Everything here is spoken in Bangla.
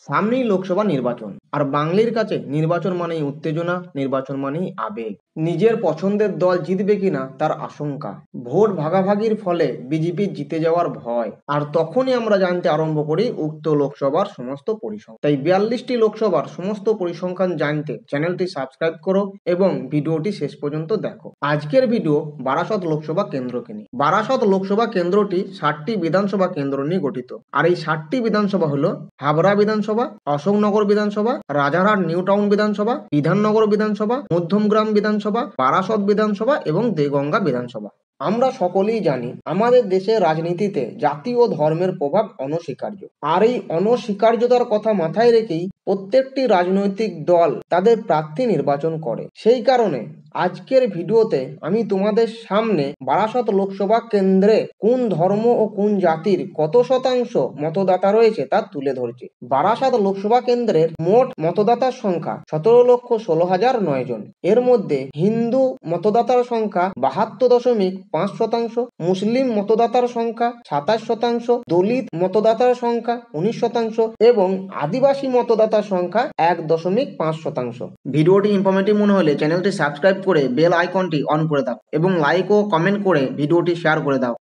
সামনেই লোকসভা নির্বাচন, আর বাঙালির কাছে নির্বাচন মানেই উত্তেজনা, নির্বাচন মানেই আবেগ। নিজের পছন্দের দল জিতবে কিনা তার আশঙ্কা, ভোট ভাগাভাগির ফলে বিজেপি জিতে যাওয়ার ভয়। আর তখনই আমরা জানতে আরম্ভ করি উক্ত লোকসভার সমস্ত পরিসংখ্যান। তাই 42টি লোকসভার সমস্ত পরিসংখ্যান জানতে চ্যানেলটি সাবস্ক্রাইব করো এবং ভিডিওটি শেষ পর্যন্ত দেখো। আজকের ভিডিও বারাসত লোকসভা কেন্দ্রকে নিয়ে। বারাসত লোকসভা কেন্দ্রটি 60টি বিধানসভা কেন্দ্র নিয়ে গঠিত। আর এই 60টি বিধানসভা হলো হাবড়া বিধানসভা, অশোকনগর বিধানসভা, রাজারহাট নিউ টাউন বিধানসভা, বিধাননগর বিধানসভা, মধ্যমগ্রাম বিধানসভা, বারাসত বিধানসভা এবং দেগঙ্গা বিধানসভা। আমরা সকলেই জানি আমাদের দেশের রাজনীতিতে জাতি ও ধর্মের প্রভাব অনস্বীকার্য। আর এই অনস্বীকার্যতার কথা মাথায় রেখেই প্রত্যেকটি রাজনৈতিক দল তাদের প্রার্থী নির্বাচন করে। সেই কারণে আজকের ভিডিওতে আমি তোমাদের সামনে বারাসত লোকসভা কেন্দ্রে কোন ধর্ম ও কোন জাতির কত শতাংশ মতদাতা রয়েছে তা তুলে ধরছি। বারাসত লোকসভা কেন্দ্রের মোট মতদাতার সংখ্যা 17,16,009 জন। এর মধ্যে হিন্দু মতদাতার সংখ্যা 72.5%, মুসলিম মতদাতার সংখ্যা 27%, দলিত মতদাতার সংখ্যা 19% এবং আদিবাসী মতদাতার সংখ্যা 1.5%। ভিডিওটি ইনফরমেটিভ মনে হলে চ্যানেলটি সাবস্ক্রাইব করে বেল আইকনটি অন করে দাও এবং লাইক ও কমেন্ট করে ভিডিওটি শেয়ার করে দাও।